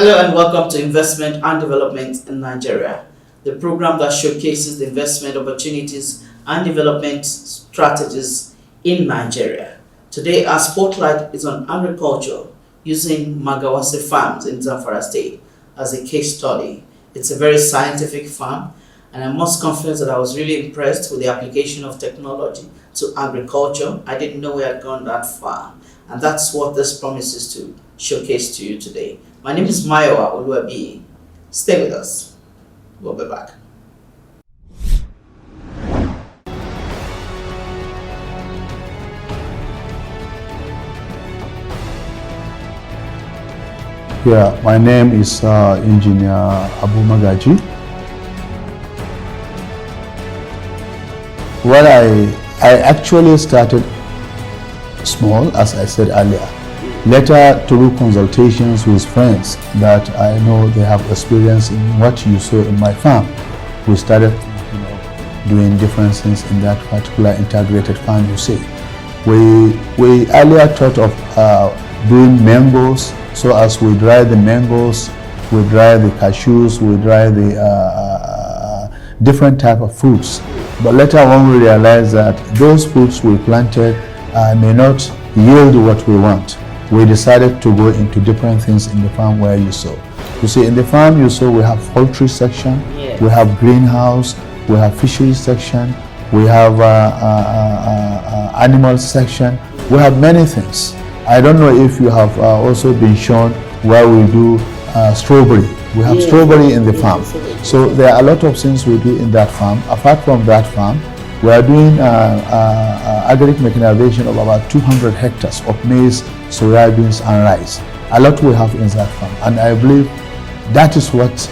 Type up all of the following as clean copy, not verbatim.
Hello and welcome to Investment and Development in Nigeria, the program that showcases the investment opportunities and development strategies in Nigeria. Today, our spotlight is on agriculture using Nagwamatse farms in Zamfara State as a case study. It's a very scientific farm, and I must confess that I was really impressed with the application of technology to agriculture. I didn't know we had gone that far, and that's what this promises to showcase to you today. My name is Mayowa Oluwabi. Stay with us. We'll be back. Yeah, my name is Engineer Abu Magaji. Well, I actually started small, as I said earlier. Later, through consultations with friends that I know they have experience in what you saw in my farm, we started doing different things in that particular integrated farm you see. We earlier thought of doing mangoes, so as we dry the mangoes, we dry the cashews, we dry the different type of fruits. But later on we realized that those fruits we planted may not yield what we want. We decided to go into different things in the farm where you saw. You see, in the farm you saw we have poultry section, we have greenhouse, we have fisheries section, we have animal section, we have many things. I don't know if you have also been shown where we do strawberry. We have strawberry in the farm. So there are a lot of things we do in that farm. Apart from that farm, we are doing agric mechanization of about 200 hectares of maize, soybeans and rice. A lot we have in that farm, and I believe that is what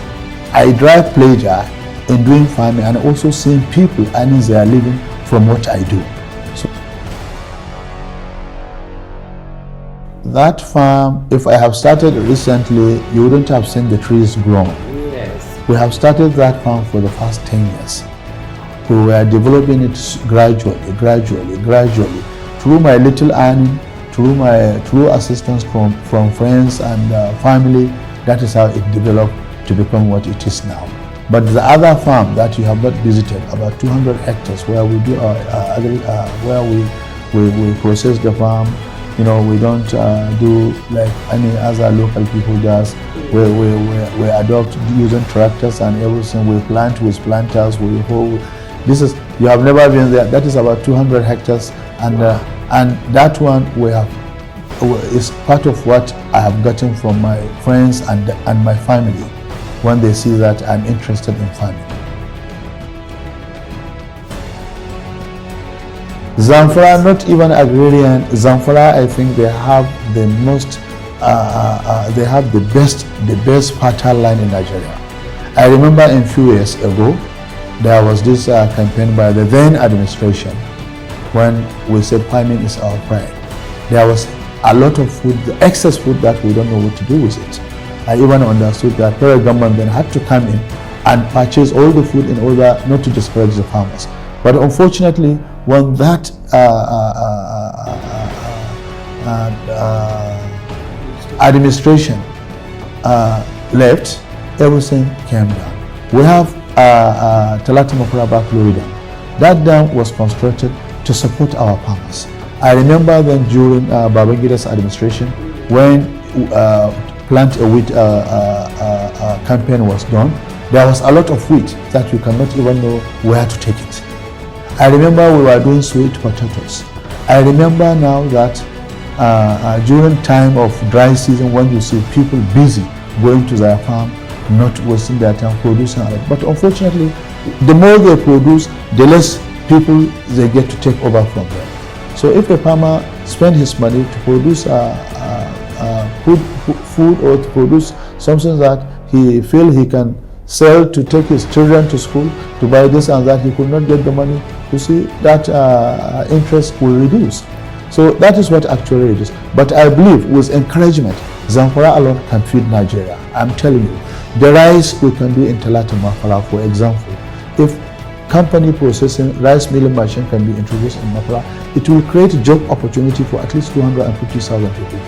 I derive pleasure in doing farming, and also seeing people earning their living from what I do. So that farm, if I have started recently, you wouldn't have seen the trees grown. Yes. We have started that farm for the past 10 years. We were developing it gradually, through my little earning, through assistance from friends and family. That is how it developed to become what it is now. But the other farm that you have not visited, about 200 hectares, where we do where we process the farm. We don't do like any other local people does. We adopt using tractors and everything. We plant with planters. We hoe. This is, you have never been there. That is about 200 hectares, and that one we have is part of what I have gotten from my friends and my family when they see that I'm interested in farming. Zamfara, not even agrarian. Zamfara, I think they have the most, they have the best fertile land in Nigeria. I remember a few years ago, there was this campaign by the then administration when we said farming is our pride. There was a lot of food, excess food, that we don't know what to do with it. I even understood that the federal government then had to come in and purchase all the food in order not to discourage the farmers. But unfortunately, when that administration left, everything came down. We have Talatimakura Florida. That dam was constructed to support our farmers. I remember then during Babangida's administration, when plant a wheat campaign was done, there was a lot of wheat that you cannot even know where to take it. I remember we were doing sweet potatoes. I remember now that during time of dry season, when you see people busy going to their farm, not wasting their time producing a lot. But unfortunately, the more they produce, the less people they get to take over from them. So if a farmer spends his money to produce food or to produce something that he feels he can sell to take his children to school, to buy this and that, he could not get the money, you see, that interest will reduce. So that is what actually it is. But I believe with encouragement, Zamfara alone can feed Nigeria. I'm telling you. The rice we can do in Mafara, for example. If company processing rice milling machine can be introduced in Mafara, it will create job opportunity for at least 250,000 people.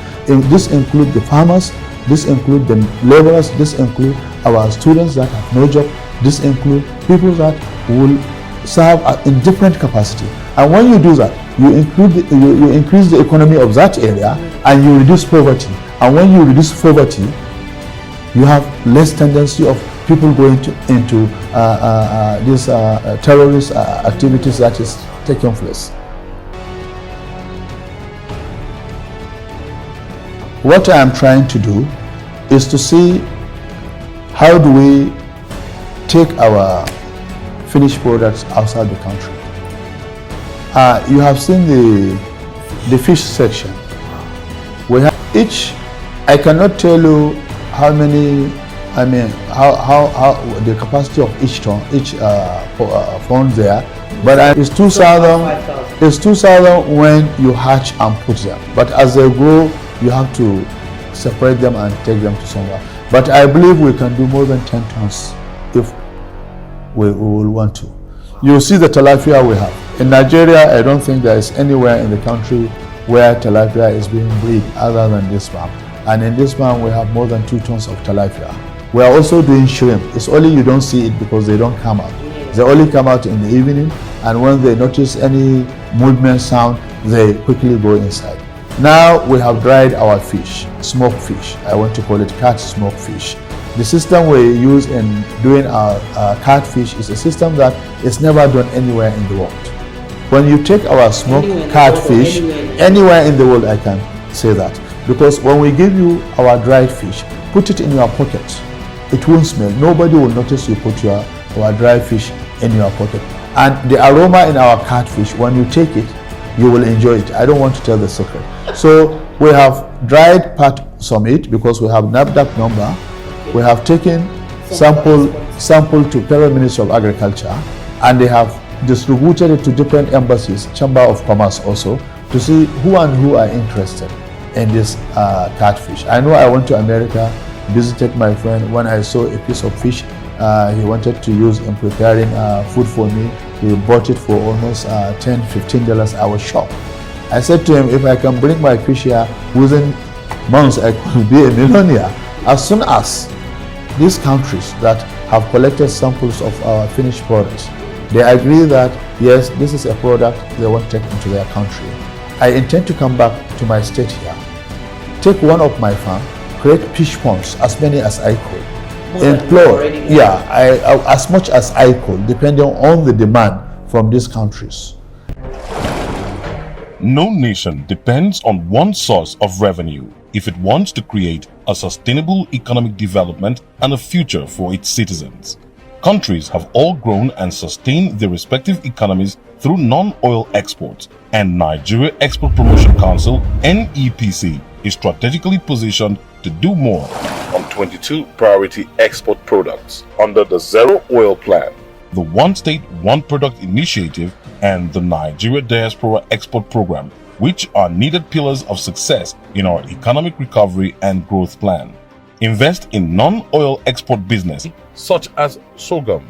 This includes the farmers, This includes the laborers, this includes our students that have no job, this includes people that will serve in different capacity. And when you do that, you increase the economy of that area and you reduce poverty. And when you reduce poverty, you have less tendency of people going into these terrorist activities that is taking place. What I am trying to do is to see how do we take our finished products outside the country. You have seen the fish section. We have each. I cannot tell you how many. I mean, how the capacity of each pond there, but it's 2,000. It's 2,000 when you hatch and put them. But as they grow, you have to separate them and take them to somewhere. But I believe we can do more than 10 tons if we will want to. You see the tilapia we have. In Nigeria, I don't think there is anywhere in the country where tilapia is being bred other than this farm. And in this farm, we have more than 2 tons of tilapia. We are also doing shrimp. It's only you don't see it because they don't come out. They only come out in the evening, and when they notice any movement sound, they quickly go inside. Now we have dried our fish, smoked fish. I want to call it cat smoked fish. The system we use in doing our catfish is a system that is never done anywhere in the world. When you take our smoked catfish, anywhere in the world, I can say that. Because when we give you our dried fish, put it in your pocket. It won't smell. Nobody will notice you put our dried fish in your pocket. And the aroma in our catfish, when you take it, you will enjoy it. I don't want to tell the secret. So we have dried parts of it because we have NAFDAC number. We have taken sample to Federal Ministry of Agriculture, and they have distributed it to different embassies, Chamber of Commerce also, to see who are interested in this catfish. I know I went to America, visited my friend. When I saw a piece of fish he wanted to use in preparing food for me, he bought it for almost $10-15. I was shocked. I said to him, if I can bring my fish here within months, I could be a millionaire. As soon as these countries that have collected samples of our finished products, they agree that yes, this is a product they want to take into their country, I intend to come back to my state here, take one of my farm, create fish ponds, as many as I could, employ, as much as I could, depending on the demand from these countries. No nation depends on one source of revenue if it wants to create a sustainable economic development and a future for its citizens. Countries have all grown and sustained their respective economies through non-oil exports, and Nigeria Export Promotion Council (NEPC) is strategically positioned to do more on 22 priority export products under the Zero Oil Plan, the One State, One Product initiative, and the Nigeria Diaspora Export Program, which are needed pillars of success in our economic recovery and growth plan. Invest in non-oil export business such as sorghum,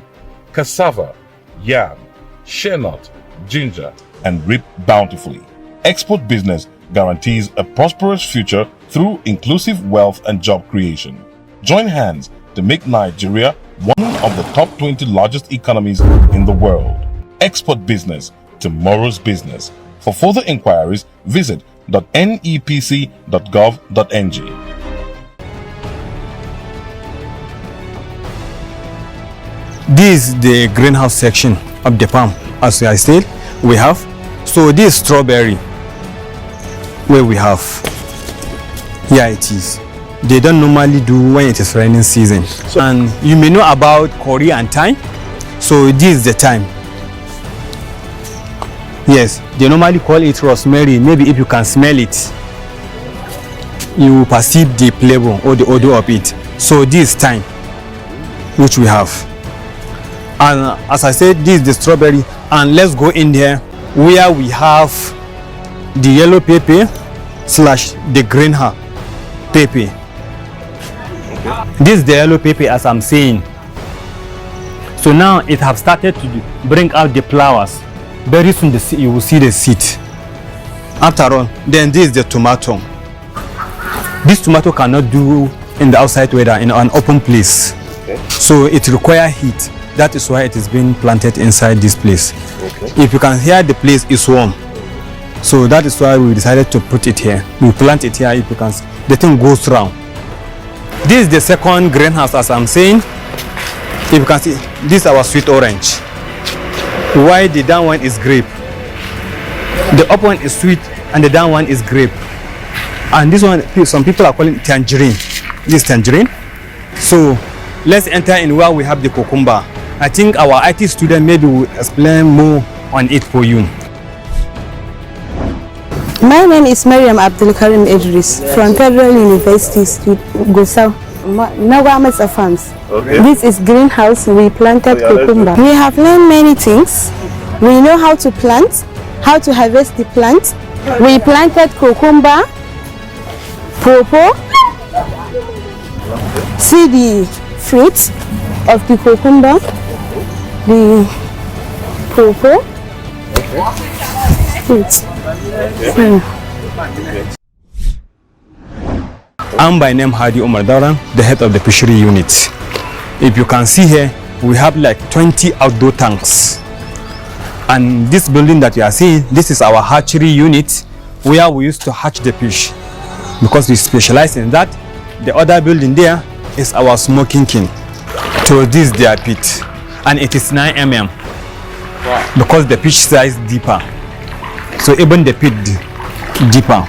cassava, yam, shea nut, ginger, and reap bountifully. Export business guarantees a prosperous future through inclusive wealth and job creation. Join hands to make Nigeria one of the top 20 largest economies in the world. Export business, tomorrow's business. For further inquiries, visit .nepc.gov.ng. This is the greenhouse section of the farm. As I said, we have. So this strawberry, where we have, here it is. They don't normally do when it is raining season. So, and you may know about curry and thyme. So this is the time. Yes, they normally call it rosemary. Maybe if you can smell it, you perceive the flavor or the odor of it. So this time, which we have. And as I said, this is the strawberry. And let's go in there where we have the yellow pepper / the green pepper. This is the yellow pepper, as I'm saying. So now it have started to bring out the flowers. Very soon you will see the seed. After all, then this is the tomato. This tomato cannot do in the outside weather in an open place. Okay. So it requires heat. That is why it is being planted inside this place. Okay. If you can hear, the place is warm. So that is why we decided to put it here. We plant it here. If you can see, the thing goes round. This is the second greenhouse, as I'm saying. If you can see, this is our sweet orange. Why the down one is grape. The up one is sweet and the down one is grape. And this one, some people are calling it tangerine. This tangerine. So let's enter in where we have the cucumber. I think our IT student maybe will explain more on it for you. My name is Mariam Abdulkarim Idris from Federal University, Gusau, Nagwamatse farms. Okay. This is greenhouse. We planted cucumber. We have learned many things. We know how to plant, how to harvest the plant. We planted cucumber, pawpaw. See the fruits of the cucumber, the pawpaw. Fruits. I'm by name Hadi Omar Daran, the head of the fishery unit. If you can see here, we have like 20 outdoor tanks. And this building that you are seeing, this is our hatchery unit where we used to hatch the fish. Because we specialize in that. The other building there is our smoking king. So this is their pit. And it is 9 mm. Wow. Because the fish size deeper. So even the pit deeper.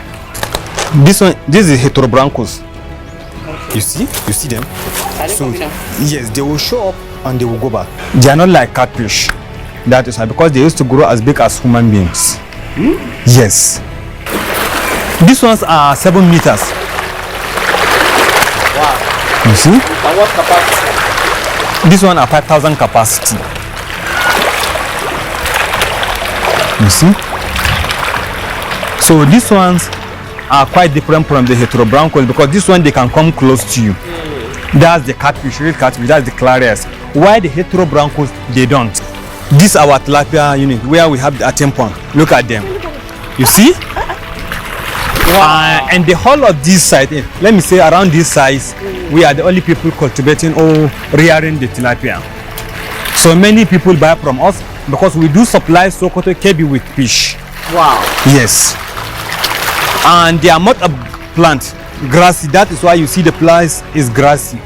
This is heterobranchus. You see them? So yes, they will show up and they will go back. They are not like catfish. That is why, because they used to grow as big as human beings. Yes. These ones are 7 meters. Wow. You see? And what capacity? This one are 5,000 capacity. You see? So these ones are quite different from the heterobranchus because this one they can come close to you. That's the catfish, real catfish, that's the clarias. Why the heterobranchus they don't? This is our tilapia unit where we have the attempon. Look at them. You see? Wow. And the whole of this side, let me say around this size, we are the only people cultivating or rearing the tilapia. So many people buy from us because we do supply Sokoto KB with fish. Wow. Yes. And the amount of plant, grassy, that is why you see the place is grassy.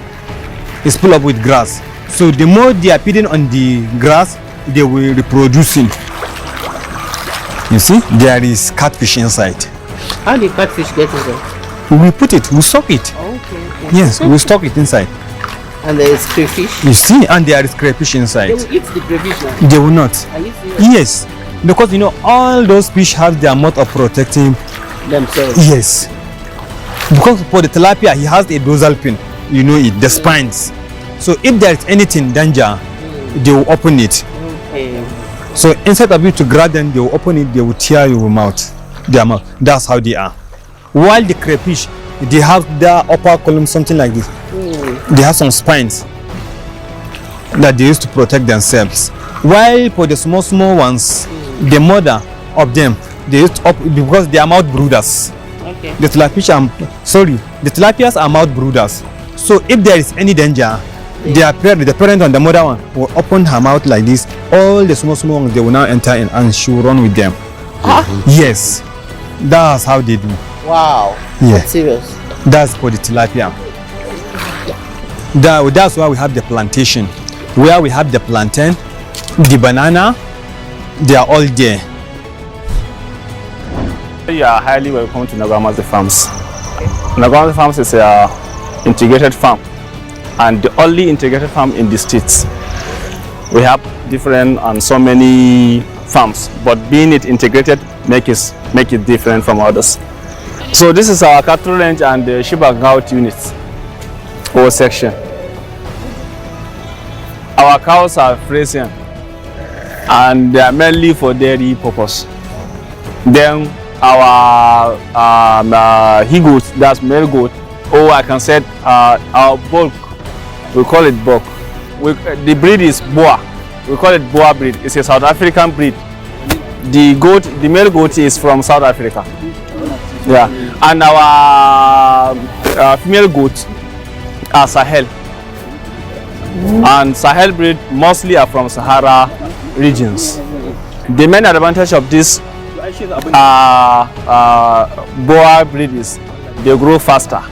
It's full up with grass. So the more they are feeding on the grass, they will reproducing. You see, there is catfish inside. How do catfish get in there? We put it, we stock it. Okay. Yes, we stock it inside. And there is crayfish? You see, and there is crayfish inside. They will eat the crayfish now? They will not. Are you serious? Yes, because you know, all those fish have their mode of protecting themselves. Yes. Because for the tilapia, he has a dorsal fin. You know it, the spines. So if there is anything danger, they will open it. Okay. So instead of you to grab them, they will open it, they will tear your mouth. Their mouth. That's how they are. While the crayfish, they have their upper column, something like this. They have some spines that they use to protect themselves. While for the small ones, the mother of them, they used to because they are mouth brooders. Okay. The tilapias are mouth brooders. So if there is any danger, the parent and the mother one will open her mouth like this. All the small ones, they will now enter in and she will run with them. Yes, that's how they do. Wow. Yeah. That's serious. That's for the tilapia. That's why we have the plantation. Where we have the plantain, the banana, they are all there. You are highly welcome to Nagwamatse Farms. Nagwamatse Farms is an integrated farm and the only integrated farm in the states. We have different and so many farms, but being it integrated make it different from others. So this is our cattle range and the sheep and goat units or section. Our cows are Frisian and they are mainly for dairy purpose. Then our he-goat, that's male goat, or I can say our bulk, we call it bulk. The breed is Boa. We call it Boa breed. It's a South African breed. The male goat is from South Africa. Yeah, and our female goat are Sahel. And Sahel breed mostly are from Sahara regions. The main advantage of this Boer breed is they grow faster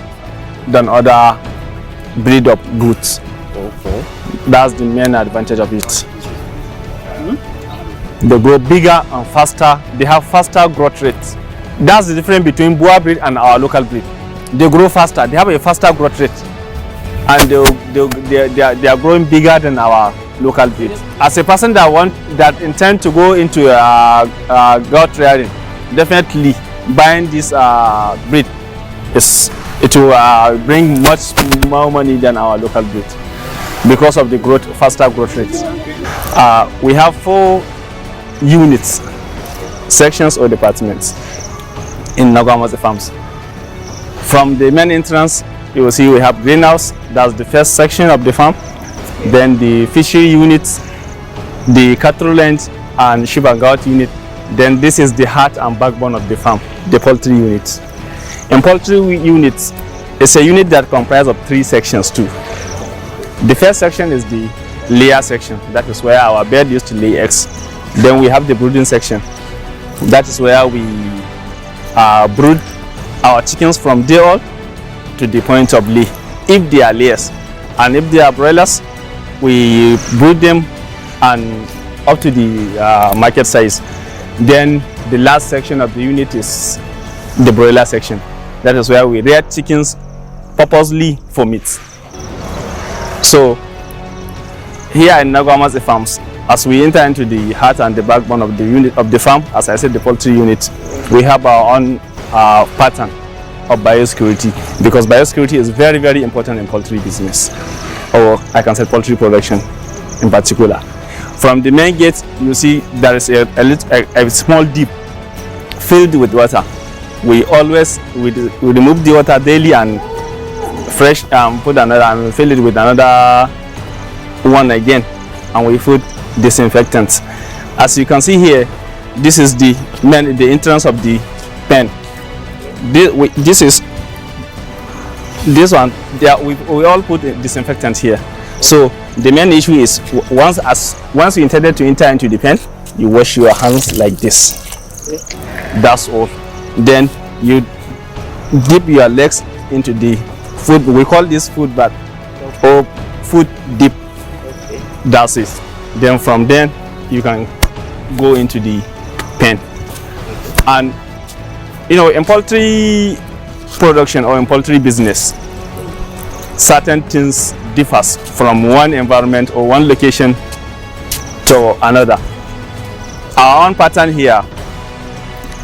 than other breed of goods. Okay. That's the main advantage of it. They grow bigger and faster. They have faster growth rates. That's the difference between Boer breed and our local breed. They grow faster. They have a faster growth rate, and they are growing bigger than our local breed. As a person that intend to go into goat rearing, definitely buying this breed it will bring much more money than our local breed because of the faster growth rates. We have 4 units, sections or departments in Nagwamatse farms. From the main entrance, you will see we have greenhouse. That's the first section of the farm. Then the fishery units, the cattle range and sheep and goat unit. Then this is the heart and backbone of the farm, the poultry units. In poultry units, it's a unit that comprises of 3 sections too. The first section is the layer section. That is where our bird used to lay eggs. Then we have the brooding section. That is where we brood our chickens from day old to the point of lay, if they are layers. And if they are broilers, we brood them and up to the market size. Then the last section of the unit is the broiler section. That is where we rear chickens purposely for meat. So here in Nagwamatse farms, as we enter into the heart and the backbone of the unit of the farm, as I said, the poultry unit, we have our own pattern of biosecurity, because biosecurity is very, very important in poultry business, or I can say poultry production in particular. From the main gate, you see there is a small dip filled with water. We always remove the water daily and fresh put another and fill it with another one again, and we put disinfectants. As you can see here, this is the entrance of the pen. This one. We all put disinfectant here. So the main issue is once you intended to enter into the pen, you wash your hands like this. That's all. Then you dip your legs into the food. We call this food bath or food dip. That's it. Then from then you can go into the pen. And you know, in poultry production or in poultry business, certain things differs from one environment or one location to another. Our own pattern here,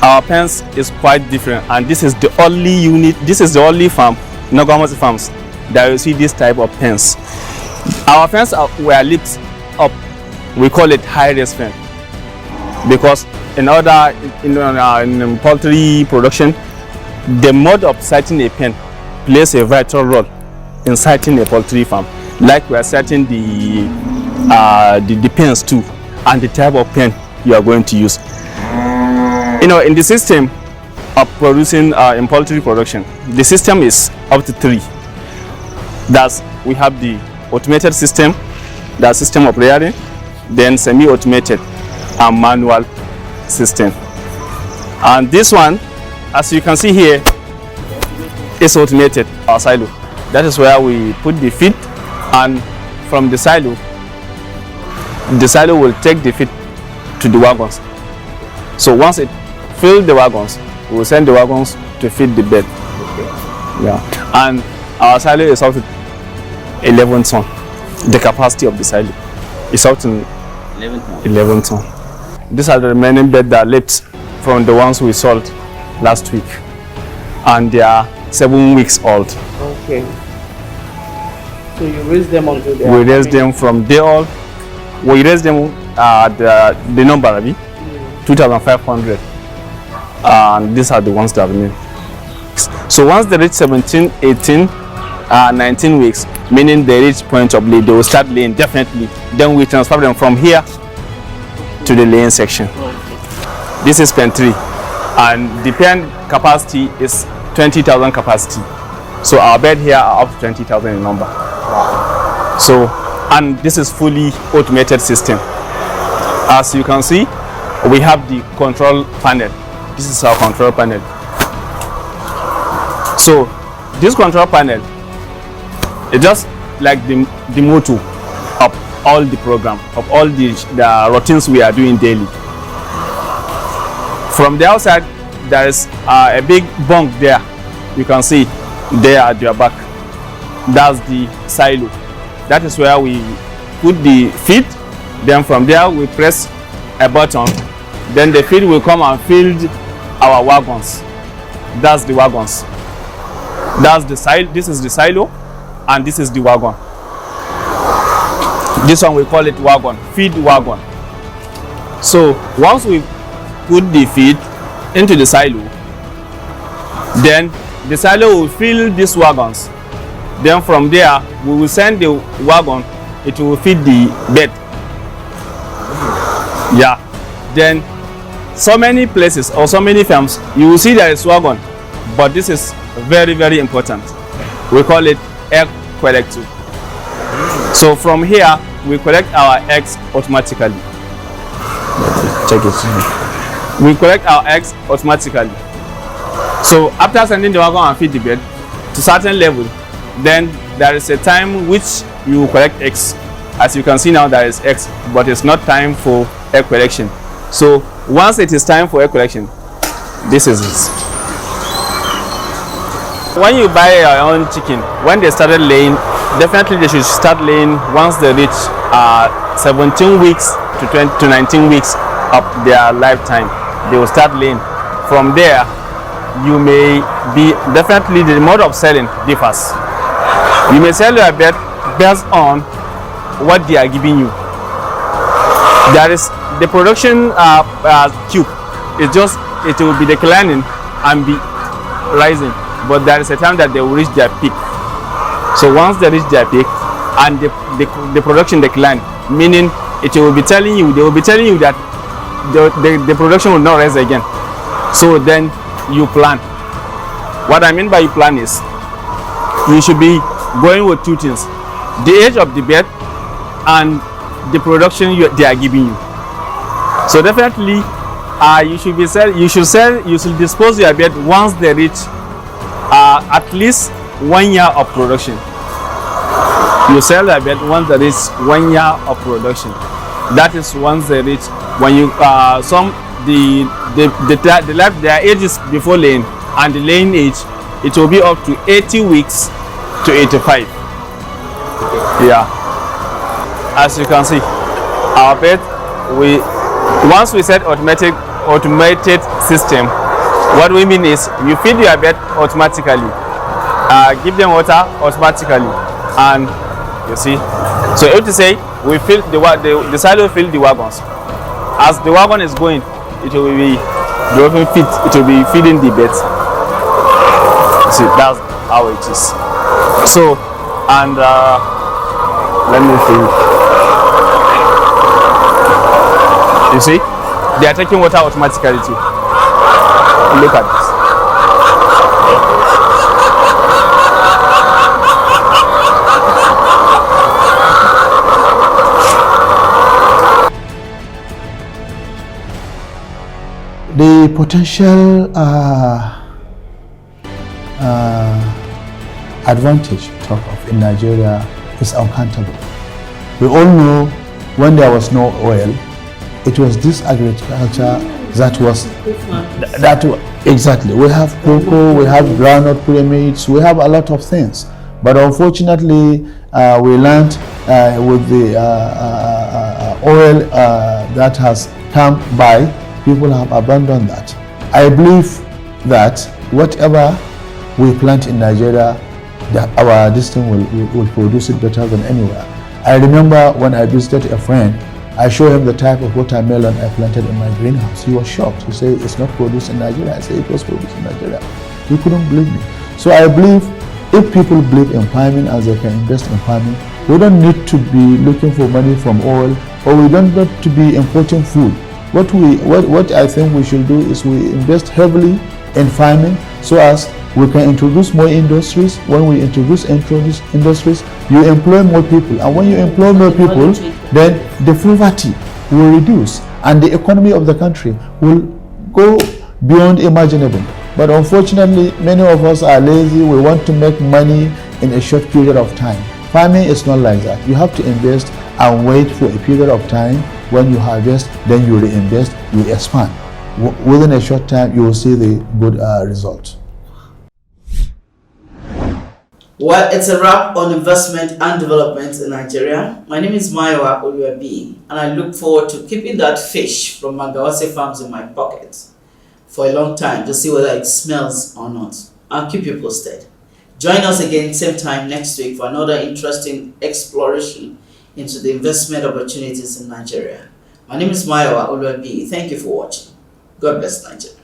our pens is quite different, and this is the only unit, this is the only farm, Nagwamatse farms, that you see this type of pens. Our pens were lit up. We call it high-res pen, because in poultry production, the mode of setting a pen plays a vital role in setting a poultry farm. Like we are setting the pens too, and the type of pen you are going to use. You know, in the system of producing in poultry production, the system is up to 3. Thus, we have the automated system, the system of rearing, then semi-automated and manual system. And this one, as you can see here, is automated, our silo. That is where we put the feed, and from the silo will take the feed to the wagons. So once it fills the wagons, we will send the wagons to feed the bed. Yeah. And our silo is up to 11 ton. The capacity of the silo is up to 11 ton. These are the remaining beds that are left from the ones we sold last week, and they are 7 weeks old. Okay. So you raise them until they We raise them from day old. We raise them the number, 2,500, and these are the ones that remain. So once they reach 17, 18, 19 weeks, meaning they reach point of lay, they will start laying definitely. Then we transfer them from here to the laying section. This is pen 3, and the pen capacity is 20,000 capacity. So our bed here are up to 20,000 in number. So, and this is fully automated system. As you can see, we have the control panel. This is our control panel. So this control panel is just like the motto of all the program, of all the routines we are doing daily. From the outside, there is a big bunk there. You can see there at your back. That's the silo. That is where we put the feed. Then from there we press a button. Then the feed will come and fill our wagons. That's the wagons. That's the silo. This is the silo, and this is the wagon. This one we call it wagon, feed wagon. So once we put the feed into the silo, then the silo will fill these wagons. Then from there we will send the wagon, it will feed the bed. Yeah. Then so many places or so many farms you will see there is wagon, but this is very, very important. We call it egg collector. So from here we collect our eggs automatically. Check it. We collect our eggs automatically. So after sending the wagon and feed the bed to certain level, then there is a time which you collect eggs. As you can see now, there is eggs, but it's not time for egg collection. So once it is time for egg collection, this is it. When you buy your own chicken, when they started laying, definitely they should start laying once they reach 17 weeks to 19 weeks of their lifetime. They will start laying. From there, you may be, definitely the mode of selling differs. You may sell your bed based on what they are giving you. There is the production tube. It will be declining and be rising, but there is a time that they will reach their peak. So once they reach their peak and the production decline, meaning they will be telling you that the production will not rise again. So then you plan. What I mean by you plan is you should be going with two things: the age of the bed and the production they are giving you. So definitely you should dispose your bed once they reach at least 1 year of production. You sell your bed once they reach 1 year of production. That is once they reach, when you their age is before laying, and the laying age, it will be up to 80 weeks to 85. Yeah. As you can see, our bed, once we set automated system, what we mean is you feed your bed automatically, give them water automatically, and you see. So if you say we fill the silo fill the wagons, as the wagon is going, it will be feeding the beds. See, that's how it is. So, and let me think. You see, they are taking water automatically too. Look at this. The potential advantage talk of in Nigeria is uncountable. We all know when there was no oil, it was this agriculture exactly. We have cocoa, we have groundnut pyramids, we have a lot of things. But unfortunately, we learned with the oil that has come by, people have abandoned that. I believe that whatever we plant in Nigeria, our district will produce it better than anywhere. I remember when I visited a friend, I showed him the type of watermelon I planted in my greenhouse. He was shocked. He said, it's not produced in Nigeria. I said, it was produced in Nigeria. He couldn't believe me. So I believe if people believe in farming and they can invest in farming, we don't need to be looking for money from oil, or we don't need to be importing food. What I think we should do is we invest heavily in farming so as we can introduce more industries. When we introduce industries, you employ more people, and when you employ more people, then the poverty will reduce and the economy of the country will go beyond imaginable. But unfortunately, many of us are lazy. We want to make money in a short period of time. Farming is not like that. You have to invest and wait for a period of time. When you harvest, then you reinvest, you expand. Within a short time, you will see the good results. Well, it's a wrap on investment and development in Nigeria. My name is Maiwa Oluwabi, and I look forward to keeping that fish from Nagwamatse farms in my pocket for a long time to see whether it smells or not. I'll keep you posted. Join us again same time next week for another interesting exploration into the investment opportunities in Nigeria. My name is Maiwa Oluwabi. Thank you for watching. God bless Nigeria.